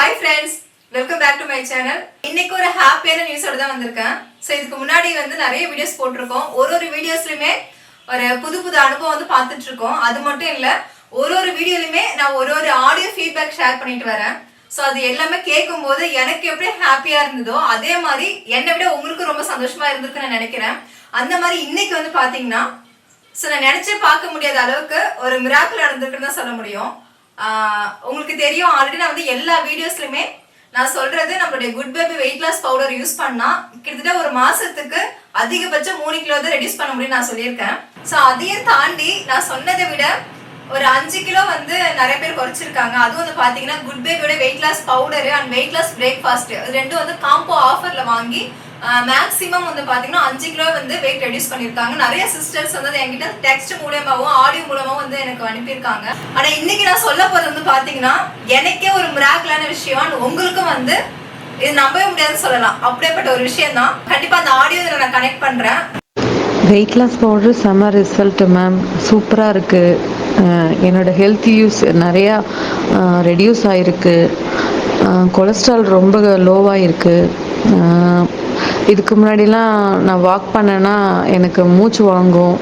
Hi friends, welcome back to my channel. இன்னைக்கு ஒரு ஹாப்பியான நியூஸோட தான் வந்திருக்கேன். சோ இதுக்கு முன்னாடி நிறைய வீடியோஸ் போட்டுருக்கோம். ஒரு வீடியோஸ்லயுமே ஒரு புது அனுபவம் பார்த்துட்டு இருக்கோம். அது மட்டும் இல்ல, ஒரு வீடியோலயுமே நான் ஒரு ஆடியோ ஃபீட்பேக் ஷேர் பண்ணிட்டு வரேன். சோ அது எல்லாமே கேட்கும்போது எனக்கு எப்படி ஹாப்பியா இருந்ததோ அதே மாதிரி என்னை விட உங்களுக்கு ரொம்ப சந்தோஷமா இருந்திருக்குன்னு நான் நினைக்கிறேன். அந்த மாதிரி இன்னைக்கு பாத்தீங்கன்னா நான் நினைச்சு பார்க்க முடியாத அளவுக்கு ஒரு மிராக்கிள் நடந்திருக்குன்னு தான் சொல்ல முடியும். உங்களுக்கு தெரியும், ஆல்ரெடி நான் எல்லா வீடியோஸ்லயுமே நான் சொல்றது நம்மளுடைய good baby weight loss powder use பண்ணா கிட்டத்தட்ட ஒரு மாசத்துக்கு அதிகபட்சம் 3 கிலோ தான் ரெடியூஸ் பண்ண முடியும் நான் சொல்லியிருக்கேன். ஸோ அதையும் தாண்டி நான் சொன்னதை விட ஒரு 5 கிலோ நிறைய பேர் குறைச்சிருக்காங்க. அதுவும் பாத்தீங்கன்னா குட் பேபியோட weight loss powder and weight loss breakfast ரெண்டும் காம்போ ஆஃபர்ல வாங்கி மேக்ஸிமம் பாத்தீங்கன்னா 5 கிலோ வெயிட் ரெடியூஸ் பண்ணிருக்காங்க. நிறைய சிஸ்டர்ஸ் என்கிட்ட டெக்ஸ்ட் மூலமாவும் ஆடியோ மூலமாவும் எனக்கு அனுப்பியிருக்காங்க. ஆனா இன்னைக்கு நான் சொல்ல போறது பாத்தீங்கன்னா எனக்கே ஒரு மிராக்கிளான விஷயம். உங்களுக்கும் இது நம்பவே முடியாதுன்னு சொல்லலாம். அப்படியேப்பட்ட ஒரு விஷயம் தான். கண்டிப்பா அந்த ஆடியோ நான் கனெக்ட் பண்றேன். வெயிட் லாஸ் பவுடர் செம்ம ரிசல்ட் மேம், சூப்பராக இருக்குது. என்னோட ஹெல்த் யூஸ் நிறையா ரெடியூஸ் ஆகிருக்கு. கொலஸ்ட்ரால் ரொம்ப லோவாக இருக்குது. இதுக்கு முன்னாடிலாம் நான் வாக் பண்ணேன்னா எனக்கு மூச்சு வாங்கும்,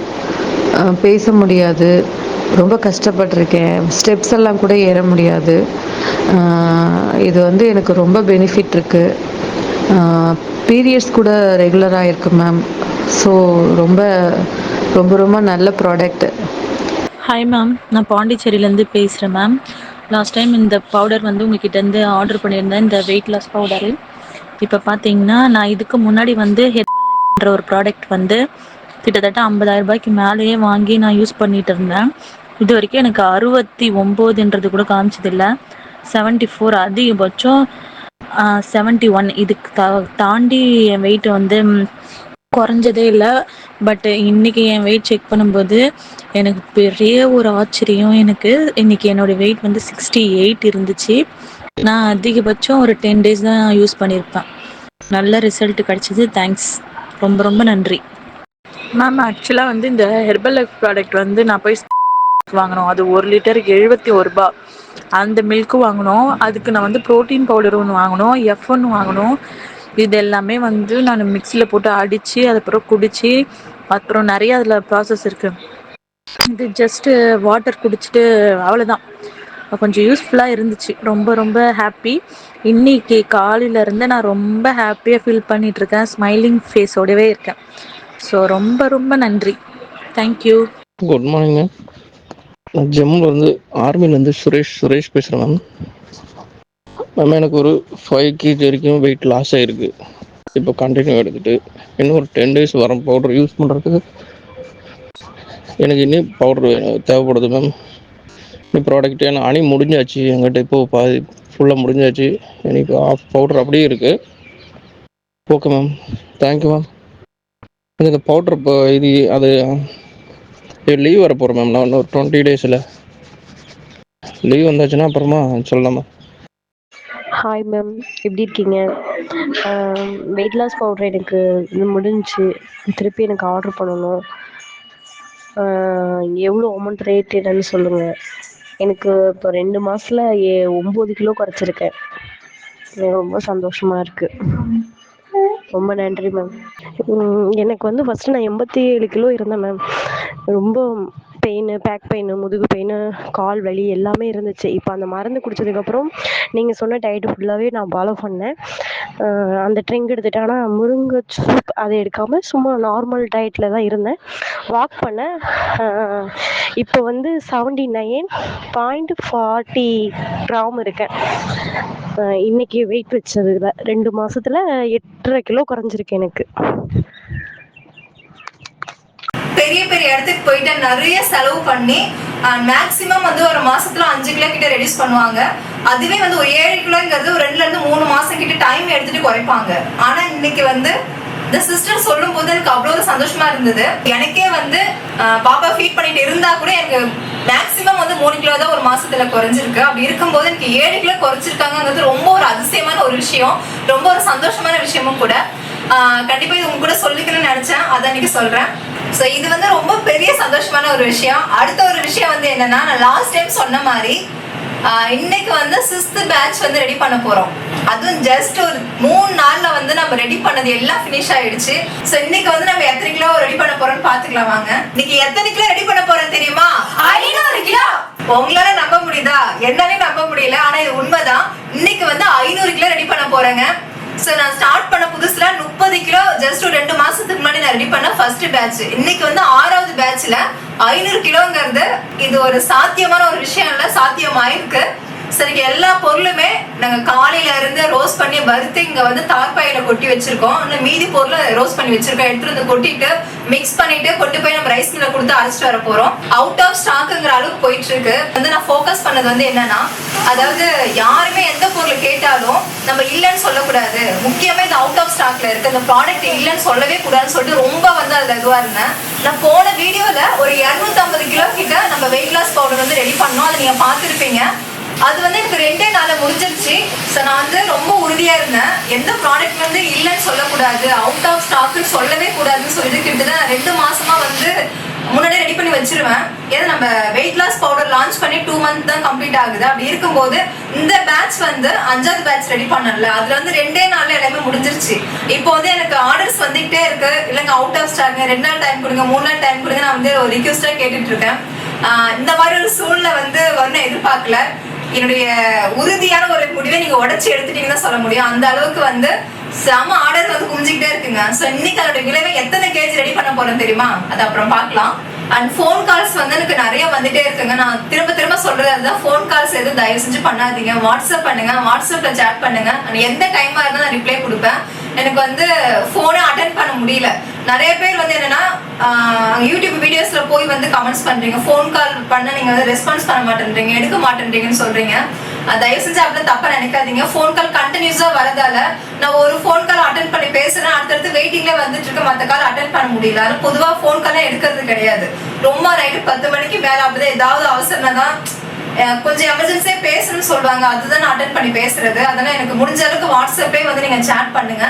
பேச முடியாது, ரொம்ப கஷ்டப்பட்டிருக்கேன். ஸ்டெப்ஸ் எல்லாம் கூட ஏற முடியாது. இது எனக்கு ரொம்ப பெனிஃபிட் இருக்குது. பீரியட்ஸ் கூட ரெகுலராக இருக்குது மேம். ஸோ ரொம்ப ரொம்ப ரொம்ப நல்ல ப்ராடக்ட். ஹாய் மேம், நான் பாண்டிச்சேரியிலேருந்து பேசுகிறேன் மேம். லாஸ்ட் டைம் இந்த பவுடர் உங்ககிட்டேருந்து ஆர்டர் பண்ணியிருந்தேன், இந்த வெயிட் லாஸ் பவுடரு. இப்போ பார்த்தீங்கன்னா நான் இதுக்கு முன்னாடி ஹெர்பல் ஒரு ப்ராடக்ட் கிட்டத்தட்ட 50,000 ரூபாய்க்கு மேலேயே வாங்கி நான் யூஸ் பண்ணிட்டு இருந்தேன். இது வரைக்கும் எனக்கு 69 கூட காமிச்சதில்லை. 74, அதிகபட்சம் 71. இதுக்கு தாண்டி என் வெயிட் குறைஞ்சதே இல்லை. பட் இன்னைக்கு என் வெயிட் செக் பண்ணும்போது எனக்கு பெரிய ஒரு ஆச்சரியம். இன்னைக்கு என்னோடய வெயிட் 68 இருந்துச்சு. நான் அதிகபட்சம் ஒரு 10 days தான் யூஸ் பண்ணியிருப்பேன். நல்ல ரிசல்ட் கிடச்சிது. தேங்க்ஸ், ரொம்ப ரொம்ப நன்றி மேம். ஆக்சுவலாக இந்த ஹெர்பல் லைஃப் ப்ராடக்ட் நான் போய் வாங்கினோம். அது 1 லிட்டருக்கு 71 ரூபா. அந்த மில்க்கு வாங்கினோம். அதுக்கு நான் ப்ரோட்டீன் பவுடர் ஒன்று வாங்கினோம், F1 வாங்கினோம். இது எல்லாமே நான் மிக்சியில் போட்டு அடித்து அதுக்கப்புறம் குடித்து, அப்புறம் நிறைய அதில் ப்ராசஸ் இருக்குது. இது ஜஸ்ட்டு வாட்டர் குடிச்சிட்டு அவ்வளோதான். கொஞ்சம் யூஸ்ஃபுல்லாக இருந்துச்சு. ரொம்ப ரொம்ப ஹாப்பி. இன்னைக்கு காலையிலேருந்து நான் ரொம்ப ஹாப்பியாக ஃபீல் பண்ணிகிட்ருக்கேன். ஸ்மைலிங் ஃபேஸோடவே இருக்கேன். ஸோ ரொம்ப ரொம்ப நன்றி. தேங்க்யூ. Good morning ma'am. நான் ஜம்முலேருந்து ஆர்மிலேருந்து சுரேஷ் பேசுகிறேன் மேம். மேம் எனக்கு ஒரு 5 kg வரைக்கும் வெயிட் லாஸ் ஆகிருக்கு. இப்போ கண்டினியூ எடுத்துகிட்டு இன்னும் ஒரு 10 days வர பவுடர் யூஸ் பண்ணுறதுக்கு எனக்கு இன்னும் பவுடர் தேவைப்படுது மேம். இன்னும் ப்ராடக்ட் ஏன்னா அணி முடிஞ்சாச்சு எங்கிட்ட. இப்போது பாதி ஃபுல்லாக முடிஞ்சாச்சு. எனக்கு ஆஃப் பவுடர் அப்படியே இருக்குது. Okay ma'am, thank you ma'am. இந்த பவுடர் இப்போ அது லீவ் வர போகிறேன் மேம். நான் இன்னும் 20 days லீவ் வந்தாச்சுன்னா அப்புறமா சொல்லலாமா? ஹாய் மேம், எப்படி இருக்கீங்க? வெயிட் லாஸ் பவுடர் எனக்கு இது முடிஞ்சிச்சு. திருப்பி எனக்கு ஆர்டர் பண்ணணும். எவ்வளோ அமௌண்ட் ரேட் என்னன்னு சொல்லுங்கள். எனக்கு இப்போ 2 மாதத்தில் 9 கிலோ குறைச்சிருக்கேன். ரொம்ப சந்தோஷமாக இருக்குது. ரொம்ப நன்றி மேம். எனக்கு ஃபஸ்ட்டு நான் 87 கிலோ இருந்தேன் மேம். ரொம்ப பேக் பெயின், முதுகு பெயின், கால் வலி எல்லாமே இருந்துச்சு. இப்போ அந்த மருந்து குடித்ததுக்கப்புறம் நீங்கள் சொன்ன டயட்டு ஃபுல்லாகவே நான் ஃபாலோ பண்ணேன். அந்த ட்ரிங்க் எடுத்துட்டேன். ஆனால் முருங்கை சூப் அதை எடுக்காமல் சும்மா நார்மல் டயட்டில் தான் இருந்தேன். வாக் பண்ணேன். இப்போ 79.40 கிராம் இருக்கேன். இன்னைக்கு வெயிட் வச்சதுல 2 மாசத்துல 8.5 கிலோ குறைஞ்சிருக்கு எனக்கு. பெரிய இடத்துக்கு போயிட்டு நிறைய செலவு பண்ணி மேக்ஸிமம் ஒரு மாசத்துல 5 கிலோ கிட்ட ரெடியூஸ் பண்ணுவாங்க. அதுவே ஒரு 7 கிலோங்கிறது ஒரு 2 to 3 மாசம் கிட்ட டைம் எடுத்துட்டு குறைப்பாங்க. ஆனா இன்னைக்கு இந்த சிஸ்டர் சொல்லும் போது எனக்கு அவ்வளவு சந்தோஷமா இருந்தது. எனக்கே பாப்பா ஃபீட் பண்ணிட்டு இருந்தா கூட எனக்கு மேக்ஸிமம் 3 கிலோ தான் ஒரு மாசத்துல குறைஞ்சிருக்கு. அப்படி இருக்கும்போது எனக்கு 7 கிலோ குறைச்சிருக்காங்கிறது ரொம்ப ஒரு அதிசயமான ஒரு விஷயம், ரொம்ப ஒரு சந்தோஷமான விஷயமும் கூட. கண்டிப்பா இது உங்க கூட சொல்லிக்கணும்னு நினைச்சேன், அதான் இன்னைக்கு சொல்றேன். ஸோ இது ரொம்ப பெரிய சந்தோஷமான ஒரு விஷயம். அடுத்த ஒரு விஷயம் என்னன்னா, நான் லாஸ்ட் டைம் சொன்ன மாதிரி இன்னைக்கு வந்து 6th பேட்ச் வந்து ரெடி பண்ண போறோம். அதுவும் ஜஸ்ட் ஒரு 3 நாள்ல வந்து நம்ம ரெடி பண்ணது எல்லாம் ஃபினிஷ் ஆயிடுச்சு. சோ இன்னைக்கு வந்து நம்ம எத்தனை கிலோ ரெடி பண்ண போறோம்னு பாத்துக்கலாம் வாங்க. இன்னைக்கு எத்தனை கிலோ ரெடி பண்ண போறோம் தெரியுமா? 500 கிலோ. உங்களால நம்ப முடியுதா? என்னாலே நம்ப முடியல, ஆனா இது உண்மைதான். இன்னைக்கு வந்து 500 கிலோ ரெடி பண்ண போறேங்க. சோ நான் ஸ்டார்ட் பண்ண புதுசுல 30 கிலோ ஜஸ்ட் 2 மாசத்துக்கு முன்னாடி நான் ரெடி பண்ண ஃபர்ஸ்ட் பேட்ச். இன்னைக்கு வந்து 6வது பேட்ச்ல 500 கிலோங்கிறது இது ஒரு சாத்தியமான ஒரு விஷயம் இல்ல, சாத்தியமாயிருக்கு. சரிங்க, எல்லா பொருளுமே நாங்க காலையில இருந்து ரோஸ்ட் பண்ணி வறுத்து இங்க வந்து தார்பாயில கொட்டி வச்சிருக்கோம். இன்னும் மீதி பொருளை ரோஸ்ட் பண்ணி வச்சிருக்கோம். எடுத்துட்டு வந்து கொட்டிட்டு மிக்ஸ் பண்ணிட்டு கொண்டு போய் நம்ம ரைஸ் மில்ல கொடுத்து அரைச்சிட்டு வர போறோம். அவுட் ஆஃப் ஸ்டாக்ங்கிற அளவுக்கு போயிட்டு இருக்கு. வந்து நான் ஃபோக்கஸ் பண்ணது வந்து என்னன்னா, அதாவது யாருமே எந்த பொருள் கேட்டாலும் நம்ம இல்லைன்னு சொல்லக்கூடாது. முக்கியமா இது அவுட் ஆஃப் ஸ்டாக்ல இருக்கு, இந்த ப்ராடக்ட் இல்லைன்னு சொல்லவே கூடாதுன்னு சொல்லிட்டு ரொம்ப வந்து அதுல இதுவா இருந்தேன். நான் போன வீடியோல ஒரு 250 கிலோ கிட்ட நம்ம வெயிட் லாஸ் பவுடர் வந்து ரெடி பண்ணோம். அதை நீங்க பார்த்துருப்பீங்க. அது வந்து எனக்கு 2 நாள்ல முடிஞ்சிருச்சு. ஸோ நான் வந்து ரொம்ப உறுதியா இருந்தேன், எந்த ப்ராடக்ட் வந்து இல்லைன்னு சொல்லக்கூடாது, அவுட் ஆஃப் ஸ்டாக்னு சொல்லவே கூடாதுன்னு சொல்லிட்டு கிட்டத்தட்ட 2 மாசமா வந்து முன்னாடியே ரெடி பண்ணி வச்சிருவேன். ஏன்னா நம்ம வெயிட் லாஸ் பவுடர் லான்ச் பண்ணி 2 மந்த் தான் கம்ப்ளீட் ஆகுது. அப்படி இருக்கும்போது இந்த பேட்ச் வந்து 5வது பேட்ச் ரெடி பண்ணல, அதுல வந்து 2 நாள்ல எல்லாமே முடிஞ்சிருச்சு. இப்போ வந்து எனக்கு ஆர்டர்ஸ் வந்துகிட்டே இருக்கு. இல்லைங்க அவுட் ஆஃப் ஸ்டாக், 2 நாள் டைம் கொடுங்க, 3 நாள் டைம் கொடுங்க, நான் வந்து ஒரு ரிக்வெஸ்டா கேட்டுட்டு இருக்கேன். இந்த மாதிரி ஒரு சூழ்நிலை வந்து வரணும் எதிர்பார்க்கல. என்னுடைய உறுதியான ஒரு முடிவை நீங்க உடைச்சு எடுத்துட்டீங்கன்னு சொல்ல முடியும். அந்த அளவுக்கு வந்து செம ஆர்டர் வந்து குமிஞ்சிக்கிட்டே இருக்குங்க. ஸோ இன்னைக்கு அதோட விளைவை எத்தனை கேஜி ரெடி பண்ண போறோம் தெரியுமா? அது அப்புறம் பார்க்கலாம். அண்ட் ஃபோன் கால்ஸ் வந்து எனக்கு நிறைய வந்துட்டே இருக்குங்க. நான் திரும்ப சொல்றது அதுதான், ஃபோன் கால்ஸ் எதுவும் தயவு செஞ்சு பண்ணாதீங்க. வாட்ஸ்அப் பண்ணுங்க, வாட்ஸ்அப்ல சேட் பண்ணுங்க. எந்த டைமா இருந்தாலும் நான் ரிப்ளை கொடுப்பேன். எனக்கு வந்து ஃபோனை அட்டென்ட் பண்ண முடியல. நிறைய பேர் வந்து என்னன்னா யூடியூப் வீடியோஸ்ல போய் வந்து கமெண்ட்ஸ் பண்றீங்க, ஃபோன் கால் பண்ண நீங்க வந்து ரெஸ்பான்ஸ் பண்ண மாட்டேன்றீங்க, எடுக்க மாட்டேன்றீங்கன்னு சொல்றீங்க. தயவு செஞ்சு அப்படிலாம் தப்பா நினைக்காதீங்க. ஃபோன் கால் கண்டினியூஸா வரதால நான் ஒரு ஃபோன் கால் அட்டென்ட் பண்ணி பேசுறேன், அடுத்தடுத்து வெயிட்டிங்ல வந்துட்டு இருக்க, மற்ற கால் அட்டென்ட் பண்ண முடியல. அது பொதுவா ஃபோன் காலே எடுக்கிறது கிடையாது. ரொம்ப நைட்டு 10 மணிக்கு மேல அப்படிதான் ஏதாவது அவசரம் தான், கொஞ்சம் எமர்ஜென்சியா பேசணும்னு சொல்லுவாங்க, அதுதான் நான் அட்டென்ட் பண்ணி பேசுறது. அதனால எனக்கு முடிஞ்ச அளவுக்கு வாட்ஸ்அப்லேயே வந்து நீங்க சேட் பண்ணுங்க.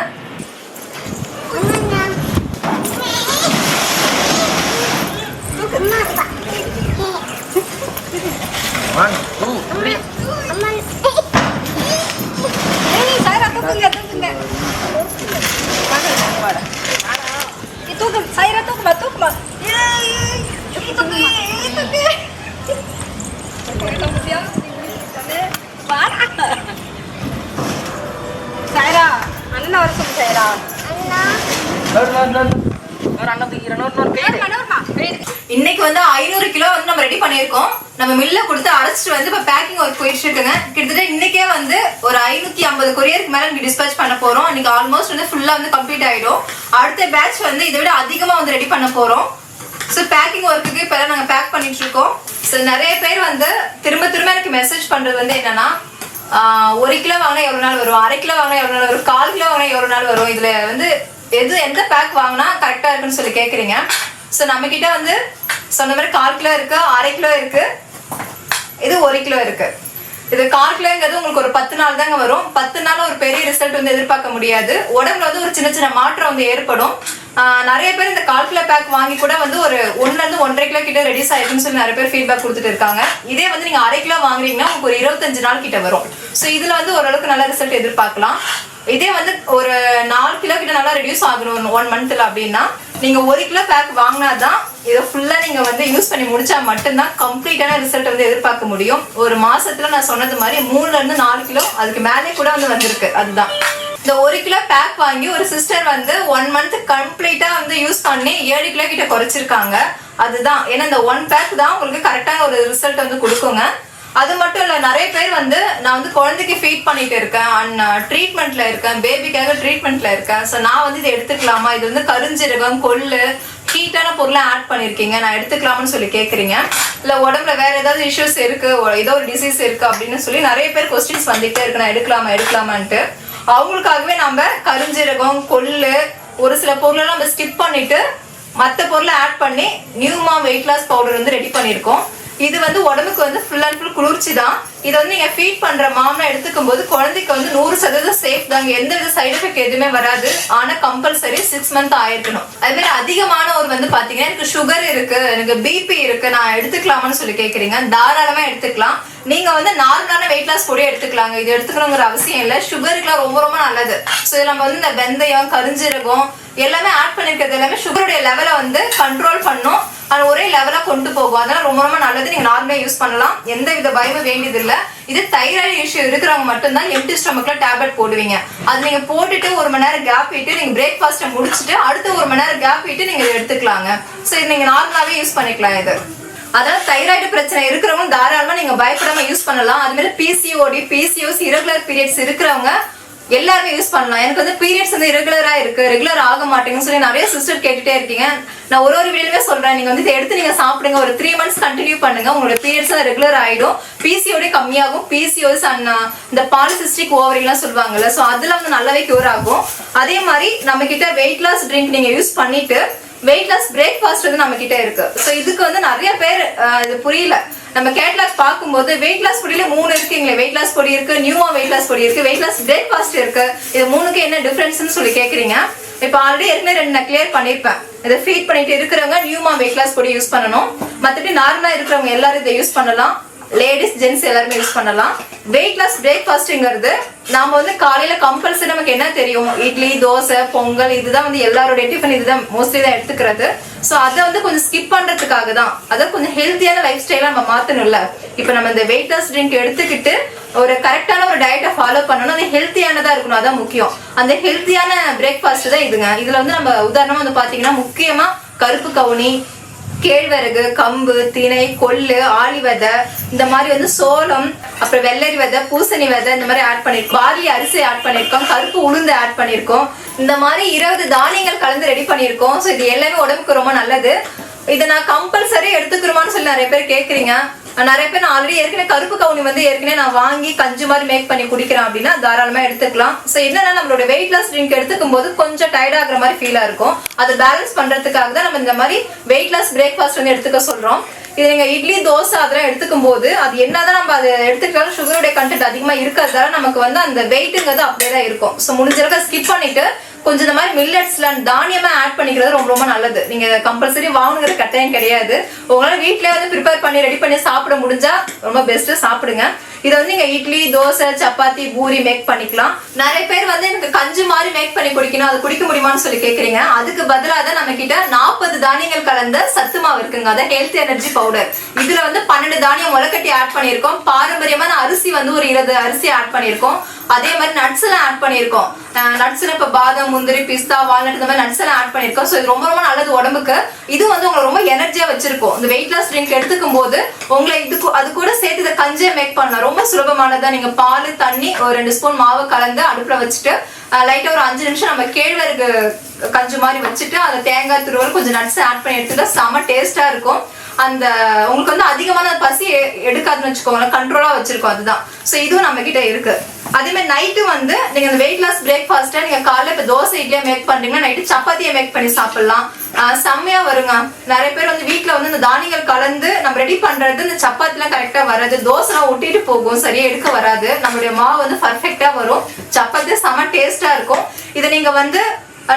இன்னைக்கு வந்து 500 கிலோ வந்து நம்ம ரெடி பண்ணியிருக்கோம். நம்ம மில்ல கொடுத்து அரைச்சிட்டு வந்து இப்போ பேக்கிங் ஒர்க் போயிட்டு இருக்குங்க. கிட்டத்தட்ட இன்னைக்கே வந்து ஒரு 550 கொரியருக்கு மேல நீங்க டிஸ்பேச் பண்ண போறோம். இன்னைக்கு ஆல்மோஸ்ட் வந்து ஃபுல்லா வந்து கம்ப்ளீட் ஆயிடும். அடுத்த பேட்ச் வந்து இதை விட அதிகமா வந்து ரெடி பண்ண போறோம். ஸோ பேக்கிங் ஒர்க்குக்கு இப்போ நாங்கள் பேக் பண்ணிட்டு இருக்கோம். ஸோ நிறைய பேர் வந்து திரும்ப எனக்கு மெசேஜ் பண்றது வந்து என்னன்னா, 1 கிலோ வாங்கினா எவ்வளவு நாள் வரும், 1/2 கிலோ வாங்கினா எவ்வளவு நாள் வரும், 1/4 கிலோ வாங்கினா எவ்வளவு நாள் வரும், இதுல வந்து எந்த பேக் வாங்கினா கரெக்டா இருக்குன்னு சொல்லி கேக்குறீங்க. ஸோ நம்ம கிட்ட வந்து சொன்ன மாதிரி 1/4 கிலோ இருக்கு, 1/2 கிலோ இருக்கு, இது 1 கிலோ இருக்கு. இது 1/4 கிலோங்கிறது உங்களுக்கு ஒரு 10 நாள் தாங்க வரும். 10 நாள் ஒரு பெரிய ரிசல்ட் வந்து எதிர்பார்க்க முடியாது. உடம்புல வந்து ஒரு சின்ன மாற்றம் வந்து ஏற்படும். நிறைய பேர் இந்த 1/4 கிலோ பேக் வாங்கி கூட வந்து ஒரு 1 to 1.5 கிலோ கிட்ட ரெடியூஸ் ஆயிருக்குன்னு சொல்லி நிறைய பேர் ஃபீட்பேக் கொடுத்துட்டு இருக்காங்க. இதே வந்து நீங்க 1/2 கிலோ வாங்குறீங்கன்னா உங்களுக்கு ஒரு 25 நாள் கிட்ட வரும். ஸோ இதுல வந்து ஓரளவுக்கு நல்ல ரிசல்ட் எதிர்பார்க்கலாம். இதே வந்து ஒரு 4 கிலோ கிட்ட நல்லா ரெடியூஸ் ஆகணும் 1 மந்த்ல அப்படின்னா நீங்க 1 கிலோ பேக் வாங்கினாதான் இதை ஃபுல்லா நீங்க வந்து யூஸ் பண்ணி முடிச்சா மட்டும்தான் கம்ப்ளீட்டான ரிசல்ட் வந்து எதிர்பார்க்க முடியும். ஒரு மாசத்துல நான் சொன்னது மாதிரி 3 to 4 கிலோ அதுக்கு மேலே கூட வந்து வந்திருக்கு. அதுதான் இந்த 1 கிலோ பேக் வாங்கி ஒரு சிஸ்டர் வந்து 1 மந்த் கம்ப்ளீட்டா வந்து யூஸ் பண்ணி 7 கிலோ கிட்ட குறைச்சிருக்காங்க. அதுதான் ஏன்னா இந்த 1 பேக் தான் உங்களுக்கு கரெக்டான ஒரு ரிசல்ட் வந்து கொடுக்குங்க. அது மட்டும் இல்ல, நிறைய பேர் வந்து நான் வந்து குழந்தைக்கு ஃபீட் பண்ணிட்டு இருக்கேன் அண்ட் ட்ரீட்மெண்ட்ல இருக்கேன், பேபிக்காக ட்ரீட்மெண்ட்ல இருக்கேன். ஸோ நான் வந்து இதை எடுத்துக்கலாமா, இது வந்து கருஞ்சீரகம், கொள்ளு, ஹீட்டான பொருளை ஆட் பண்ணிருக்கீங்க, நான் எடுத்துக்கலாம்னு சொல்லி கேக்குறீங்க. இல்ல உடம்புல வேற ஏதாவது இஷ்யூஸ் இருக்கு, ஏதோ ஒரு டிசீஸ் இருக்கு அப்படின்னு சொல்லி நிறைய பேர் கொஸ்டின்ஸ் வந்துட்டே இருக்கு, நான் எடுக்கலாமான்ட்டு. அவங்களுக்காகவே நம்ம கருஞ்சீரகம், கொள்ளு, ஒரு சில பொருளெல்லாம் நம்ம ஸ்கிப் பண்ணிட்டு மற்ற பொருளை ஆட் பண்ணி நியூமா வெயிட் லாஸ் பவுடர் வந்து ரெடி பண்ணியிருக்கோம். இது வந்து உடம்புக்கு வந்து ஃபுல் அண்ட் ஃபுல் குளிர்ச்சி தான். இது வந்து நீங்க ஃபீட் பண்ற மாமனா எடுத்துக்கும் போது குழந்தைக்கு வந்து 100% சேஃப் தாங்க, எந்த வித சைடு எஃபெக்ட் எதுவுமே வராது. ஆனா கம்பல்சரி 6 மந்த் ஆயிருக்கணும். அதே மாதிரி அதிகமானவர் வந்து பாத்தீங்கன்னா எனக்கு சுகர் இருக்கு, எனக்கு பிபி இருக்கு, நான் எடுத்துக்கலாமான்னு சொல்லி கேக்குறீங்க. தாராளமா எடுத்துக்கலாம். நீங்க வந்து நார்மலான வெயிட் லாஸ் கூட எடுத்துக்கலாங்க. இது எடுத்துக்கணுங்கிற அவசியம் இல்லை. சுகருக்குலாம் ரொம்ப ரொம்ப நல்லது. ஸோ நம்ம வந்து இந்த வெந்தயம், கரிஞ்சீரகம் எல்லாமே ஆட் பண்ணிருக்கிறது எல்லாமே சுகருடைய லெவலை வந்து கண்ட்ரோல் பண்ணும், அது ஒரே லெவலா கொண்டு போகும். அதெல்லாம் ரொம்ப ரொம்ப நல்லது. நீங்க நார்மலா யூஸ் பண்ணலாம், எந்த வித பயமும் வேண்டியது இல்லை. இது தைராய்டு இஷ்யூ இருக்கிறவங்க மட்டும்தான் எம்டி ஸ்டொமக்ல டேப்லெட் போடுவீங்க. அது நீங்க போட்டுட்டு 1 மணி நேரம் கேப் விட்டு நீங்க பிரேக்ஃபாஸ்ட்டை முடிச்சுட்டு அடுத்து 1 மணி நேரம் கேப் விட்டு நீங்க எடுத்துக்கலாங்க. ஸோ இது நீங்க நார்மலாவே யூஸ் பண்ணிக்கலாம். இது அதாவது தைராய்டு பிரச்சனை இருக்கிறவங்க தாராளமா நீங்க பயப்படாம யூஸ் பண்ணலாம். அது மாதிரி பிசிஓடி, பிசிஓஸ், இரகுலர் பீரியட்ஸ் இருக்கிறவங்க எல்லாருமே யூஸ் பண்ணலாம். எனக்கு வந்து பீரியட்ஸ் வந்து இரகுலரா இருக்கு, ரெகுலர் ஆக மாட்டேங்குன்னு சொல்லி நிறைய சிஸ்டர் கேட்டுட்டே இருக்கீங்க. நான் ஒரு வீடியோவே சொல்றேன், நீங்க வந்து இதை எடுத்து நீங்க சாப்பிடுங்க, ஒரு 3 மந்த்ஸ் கண்டினியூ பண்ணுங்க, உங்களோட பீரியட்ஸ் ரெகுலர் ஆயிடும், பிசிஓடி கம்மியாகும், பிசிஓஸ் அண்ட் இந்த பாலிசிஸ்டிக் ஓவரிலாம் சொல்லுவாங்கல்ல, ஸோ அதுல வந்து நல்லாவே கியூர் ஆகும். அதே மாதிரி நம்ம கிட்ட வெயிட் லாஸ் ட்ரிங்க் நீங்க யூஸ் பண்ணிட்டு வெயிட் லாஸ் பிரேக்ஃபாஸ்ட் வந்து நம்ம கிட்ட இருக்கு. ஸோ இதுக்கு வந்து நிறைய பேர் இது புரியல. நம்ம கேட்லாக் பார்க்கும்போது வெயிட் லாஸ் பொடியில 3 இருக்குங்களே, வெயிட் லாஸ் பொடி இருக்கு, நியூமா வெயிட் லாஸ் பொடி இருக்கு, வெயிட் லாஸ் பிரேக்ஃபாஸ்ட் இருக்கு. இது 3க்கு என்ன டிஃபரன்ஸ்னு சொல்லி கேக்குறீங்க. இப்போ ஆல்ரெடி ஏற்கனவே 2 நான் கிளியர் பண்ணிருப்பேன். இதை ஃபீட் பண்ணிட்டு இருக்கிறவங்க நியூமா வெயிட் லாஸ் பொடி யூஸ் பண்ணணும். மற்றபடி நார்மலா இருக்கிறவங்க எல்லாரும் இதை யூஸ் பண்ணலாம். லேடிஸ் ஜென்ஸ் எல்லாருமே யூஸ் பண்ணலாம். வெயிட் லாஸ் பிரேக்ஃபாஸ்ட்ங்கிறது நாம வந்து காலையில கம்பல்சரி நமக்கு என்ன தெரியும், இட்லி, தோசை, பொங்கல், இதுதான் வந்து எல்லாரோட டிஃபன், இதுதான் மோஸ்ட்லி தான் எடுத்துக்கிறது. ஸோ அதை வந்து கொஞ்சம் ஸ்கிப் பண்றதுக்காக தான், அதை கொஞ்சம் ஹெல்த்தியான லைஃப் ஸ்டைலா நம்ம மாத்தணும்ல. இப்போ நம்ம இந்த வெயிட் லாஸ் ட்ரிங்க் எடுத்துக்கிட்டு ஒரு கரெக்டான ஒரு டயட்டை ஃபாலோ பண்ணணும். அது ஹெல்த்தியானதா இருக்கணும், அதான் முக்கியம். அந்த ஹெல்த்தியான பிரேக்ஃபாஸ்ட் தான் இதுங்க. இதுல வந்து நம்ம உதாரணமா வந்து பாத்தீங்கன்னா முக்கியமா கருப்பு கவுனி, கேழ்வரகு, கம்பு, திணை, கொள்ளு, ஆளி விதை, இந்த மாதிரி வந்து சோளம், அப்புறம் வெள்ளரி விதை, பூசணி விதை, இந்த மாதிரி ஆட் பண்ணிருக்கோம். பார்லி அரிசி ஆட் பண்ணிருக்கோம், கருப்பு உளுந்து ஆட் பண்ணிருக்கோம். இந்த மாதிரி 20 தானியங்கள் கலந்து ரெடி பண்ணிருக்கோம். ஸோ இது எல்லாமே உடம்புக்கு ரொம்ப நல்லது. இதை நான் கம்பல்சரி எடுத்துக்கிறோமான்னு சொல்லி நிறைய பேர் கேட்குறீங்க. நிறைய பேர் நான் ஆல்ரெடி ஏற்கனவே கருப்பு கவுனி வந்து ஏற்கனவே நான் வாங்கி கஞ்சி மாதிரி மேக் பண்ணி குடிக்கிறேன் அப்படின்னா தாராளமா எடுத்துக்கலாம். ஸோ என்னன்னா நம்மளோட வெயிட் லாஸ் ட்ரிங்க் எடுத்துக்கும் போது கொஞ்சம் டயர்ட் ஆகுற மாதிரி ஃபீலா இருக்கும். அதை பேலன்ஸ் பண்றதுக்காக தான் நம்ம இந்த மாதிரி வெயிட் லாஸ் பிரேக்ஃபாஸ்ட் வந்து எடுத்துக்க சொல்றோம். இது நீங்க இட்லி, தோசை அதெல்லாம் எடுத்துக்கும் போது அது என்னதான் நம்ம அதை எடுத்துக்கிட்டாலும் சுகருடைய கண்டென்ட் அதிகமா இருக்கிறதால நமக்கு வந்து அந்த வெயிட்டுங்கிறது அப்படியே தான் இருக்கும். ஸோ முடிஞ்சளவுக்கு ஸ்கிப் பண்ணிட்டு கொஞ்சம் இந்த மாதிரி மில்லட்ஸ்ல தானியமா ஆட் பண்ணிக்கிறது ரொம்ப ரொம்ப நல்லது. நீங்க கம்பல்சரி வாங்குங்கிற கட்டாயம் கிடையாது. உங்களால வீட்லயே வந்து ப்ரிப்பேர் பண்ணி ரெடி பண்ணி சாப்பிட முடிஞ்சா ரொம்ப பெஸ்ட், சாப்பிடுங்க. இதை வந்து நீங்க இட்லி, தோசை, சப்பாத்தி, பூரி மேக் பண்ணிக்கலாம். நிறைய பேர் வந்து எனக்கு கஞ்சி மாதிரி மேக் பண்ணி குடிக்கணும், அது குடிக்க முடியுமான்னு சொல்லி கேக்குறீங்க. அதுக்கு பதிலாக தான் நம்ம கிட்ட 40 தானியங்கள் கலந்த சத்து மாவு இருக்குங்க, அதான் ஹெல்த் எனர்ஜி பவுடர். இதுல வந்து 12 தானியம் முளைக்கட்டி ஆட் பண்ணிருக்கோம். பாரம்பரியமான அரிசி வந்து ஒரு 20 அரிசி ஆட் பண்ணிருக்கோம். அதே மாதிரி நட்ஸ் எல்லாம் ஆட் பண்ணிருக்கோம். நட்ஸ்ல இப்ப பாதாம், முந்திரி, பிஸ்தா, வால்நட், இந்த மாதிரி நட்ஸ் எல்லாம் ஆட் பண்ணிருக்கோம். ஸோ இது ரொம்ப ரொம்ப நல்லது உடம்புக்கு. இது வந்து உங்களை ரொம்ப எனர்ஜியா வச்சிருக்கும். இந்த வெயிட் லாஸ் ட்ரிங்க் எடுத்துக்கும் போது உங்களை அது கூட சேர்த்து இதை கஞ்சியை மேக் பண்ணலாம். ரொம்ப சுலபமானதா. நீங்க பால், தண்ணி, ஒரு 2 ஸ்பூன் மாவு கலந்து அடுப்புல வச்சுட்டு லைட்டா ஒரு 5 நிமிஷம் நம்ம கேழ்வரகு கஞ்சி மாதிரி வச்சுட்டு அதை தேங்காய் துருவல் கொஞ்சம் நட்ஸ் ஆட் பண்ணி எடுத்துட்டா செம டேஸ்டா இருக்கும். அந்த உங்களுக்கு வந்து அதிகமான பசி எடுக்காதுன்னு வச்சுக்கோங்க, கண்ட்ரோலா வச்சிருக்கோம். அதுதான். ஸோ இதுவும் நம்ம கிட்ட இருக்கு. அதே மாதிரி நைட்டு வந்து நீங்க இந்த வெயிட் லாஸ் பிரேக்ஃபாஸ்ட்டை நீங்க காலைல இப்போ தோசை, இட்லியா மேக் பண்றீங்கன்னா நைட்டு சப்பாத்தியை மேக் பண்ணி சாப்பிடலாம். செம்மையா வருங்க. நிறைய பேர் வந்து வீட்டுல வந்து இந்த தானியங்கள் கலந்து நம்ம ரெடி பண்றது இந்த சப்பாத்திலாம் கரெக்டா வராது, தோசைலாம் ஒட்டிட்டு போகும், சரியா எடுக்க வராது. நம்மளுடைய மாவு வந்து பர்ஃபெக்டா வரும், சப்பாத்தி செம டேஸ்டா இருக்கும். இதை நீங்க வந்து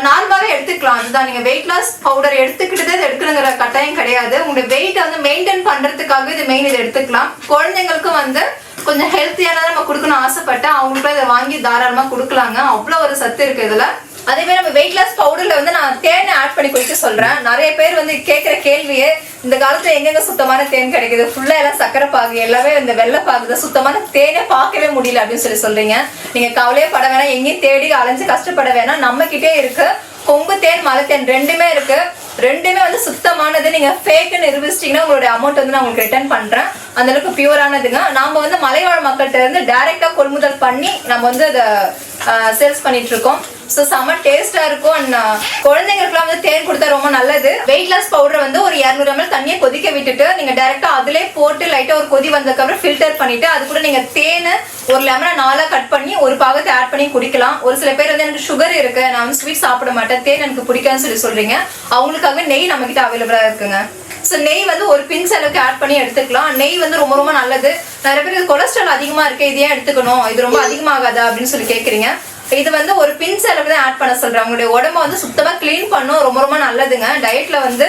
நார்மலாவே எடுத்துக்கலாம். அதுதான், நீங்க வெயிட் லாஸ் பவுடர் எடுத்துக்கிட்டதே இது எடுக்கணுங்கிற கட்டாயம் கிடையாது. உங்களுடைய வெயிட் வந்து மெயின்டைன் பண்றதுக்காக இது மெயின் இதை எடுத்துக்கலாம். குழந்தைங்களுக்கும் வந்து கொஞ்சம் ஹெல்த்தியானதை நம்ம கொடுக்கணும் ஆசைப்பட்டா அவங்களுக்கும் இதை வாங்கி தாராளமா கொடுக்கலாங்க. அவ்வளோ ஒரு சத்து இருக்கு இதுல. அதே மாதிரி நம்ம வெயிட் லாஸ் பவுடர்ல வந்து நான் தேனை ஆட் பண்ணி குடிக்க சொல்றேன். நிறைய பேர் வந்து கேட்கிற கேள்வியே, இந்த காலத்துல எங்கெங்க சுத்தமான தேன் கிடைக்குது, ஃபுல்லா எல்லாம் சக்கரை பாகு, எல்லாமே இந்த வெள்ளை பாகு தான், சுத்தமான தேனே பார்க்கவே முடியல அப்படின்னு சொல்றீங்க. நீங்க கவலையே பட வேணாம், எங்கேயும் தேடி அலைஞ்சு கஷ்டப்பட வேணாம். நம்ம கிட்டே இருக்கு கொங்கு தேன், மலை தேன் ரெண்டுமே இருக்கு. ரெண்டுமே வந்து சுத்தமானது. நீங்க ஃபேக்னு நிரூபிச்சிட்டீங்கன்னா உங்களுடைய அமௌண்ட் வந்து நான் உங்களுக்கு ரிட்டர்ன் பண்றேன். அந்த அளவுக்கு பியூரானதுங்க. நாம வந்து மலைவாழ் மக்கள்கிட்ட இருந்து டைரக்டா கொள்முதல் பண்ணி நம்ம வந்து அதை சேல்ஸ் பண்ணிட்டு இருக்கோம். ஸோ செம்ம டேஸ்டா இருக்கும். அண்ட் குழந்தைங்களுக்குலாம் வந்து தேன் கொடுத்தா ரொம்ப நல்லது. வெயிட் லாஸ் பவுடர் வந்து ஒரு 200 ml தண்ணியை கொதிக்க விட்டுட்டு நீங்க டைரக்டா அதிலே போட்டு லைட்டா ஒரு கொதி வந்ததுக்கு அப்புறம் ஃபில்டர் பண்ணிட்டு அது கூட நீங்க தேனை ஒரு லெமனை 4 கட் பண்ணி ஒரு பாகத்தை ஆட் பண்ணி குடிக்கலாம். ஒரு சில பேர் வந்து எனக்கு சுகர் இருக்கு, நான் வந்து ஸ்வீட் சாப்பிட மாட்டேன், தேன் எனக்கு பிடிக்காதுன்னு சொல்றீங்க. அவங்களுக்காகவே நெய் நம்ம கிட்ட அவைலபிளா இருக்குங்க. ஸோ நெய் வந்து ஒரு பிஞ்ச் அளவுக்கு ஆட் பண்ணி எடுத்துக்கலாம். நெய் வந்து ரொம்ப ரொம்ப நல்லது. நிறைய பேர் கொலஸ்ட்ரால் அதிகமா இருக்கு, இது ஏன் எடுத்துக்கணும், இது ரொம்ப அதிகமாகாதா அப்படின்னு சொல்லி கேட்குறீங்க. இது வந்து ஒரு பிஞ்ச் அளவுக்கு தான் ஆட் பண்ண சொல்றேன். உங்களுடைய உடம்ப வந்து சுத்தமா கிளீன் பண்ணும், ரொம்ப ரொம்ப நல்லதுங்க. டயட்ல வந்து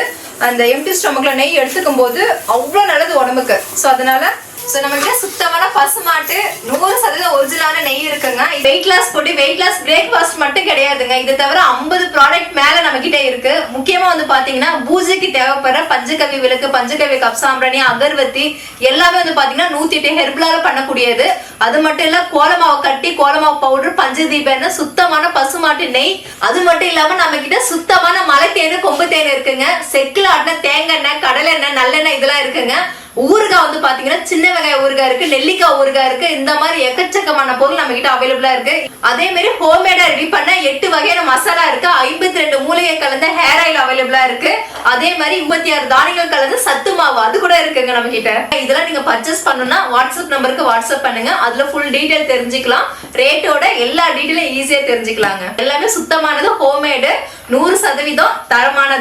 அந்த எம்டி ஸ்டொமக்ல நெய் எடுத்துக்கும் போது அவ்வளோ நல்லது உடம்புக்கு. ஸோ அதனால நம்மகிட்ட சுத்தமான பசுமாட்டு 100% ஒரிஜினலான நெய் இருக்குங்க. வெயிட் லாஸ் போட்டு வெயிட் லாஸ் பிரேக்ஃபாஸ்ட் மட்டும் கிடையாதுங்க, இது தவிர 50 ப்ராடக்ட் மேல நம்ம கிட்ட இருக்கு. முக்கியமா வந்து பாத்தீங்கன்னா பூஜைக்கு தேவைப்படுற பஞ்சகவி விளக்கு, பஞ்சகவி கப் சாம்பிராணி, அகர்வத்தி எல்லாமே வந்து பாத்தீங்கன்னா 108 ஹெர்பலால பண்ணக்கூடியது. அது மட்டும் இல்ல கோலமாவு கட்டி, கோலமாவு பவுடர், பஞ்சதீபம், சுத்தமான பசுமாட்டு நெய். அது மட்டும் இல்லாம நம்ம கிட்ட சுத்தமான மலை தேனு, கொம்பு தேன் இருக்குங்க. செக்குல ஆட்டின தேங்காய் எண்ணெய், கடலை எண்ணெய், நல்லெண்ணெய் இதெல்லாம் இருக்குங்க. ஊறுகாய் வந்து பாத்தீங்கன்னா சின்ன வெங்காய ஊறுகாய் இருக்கு, நெல்லிக்காய் ஊறுகாய் இருக்கு. இந்த மாதிரி எக்கச்சக்கமான பொருள் நம்ம கிட்ட அவைலபிளா இருக்கு. அதே மாதிரி ஹோம்மேடா ரெடி பண்ண 8 வகையான மசாலா இருக்கு. 52 மூலிகை கலந்த ஹேர் ஆயில் அவைலபிளா இருக்கு. அதே மாதிரி 26 தானியங்கள் கலந்த சத்து மாவு அது கூட இருக்குங்க நம்ம கிட்ட. இதெல்லாம் நீங்க பர்ச்சேஸ் பண்ணணும்னா வாட்ஸ்அப் நம்பருக்கு வாட்ஸ்அப் பண்ணுங்க, அதுல ஃபுல் டீடைல் தெரிஞ்சுக்கலாம். ரேட்டோட எல்லா டீடைலும் ஈஸியா தெரிஞ்சுக்கலாங்க. எல்லாமே சுத்தமானது, ஹோம்மேடு, 100% தரமானது.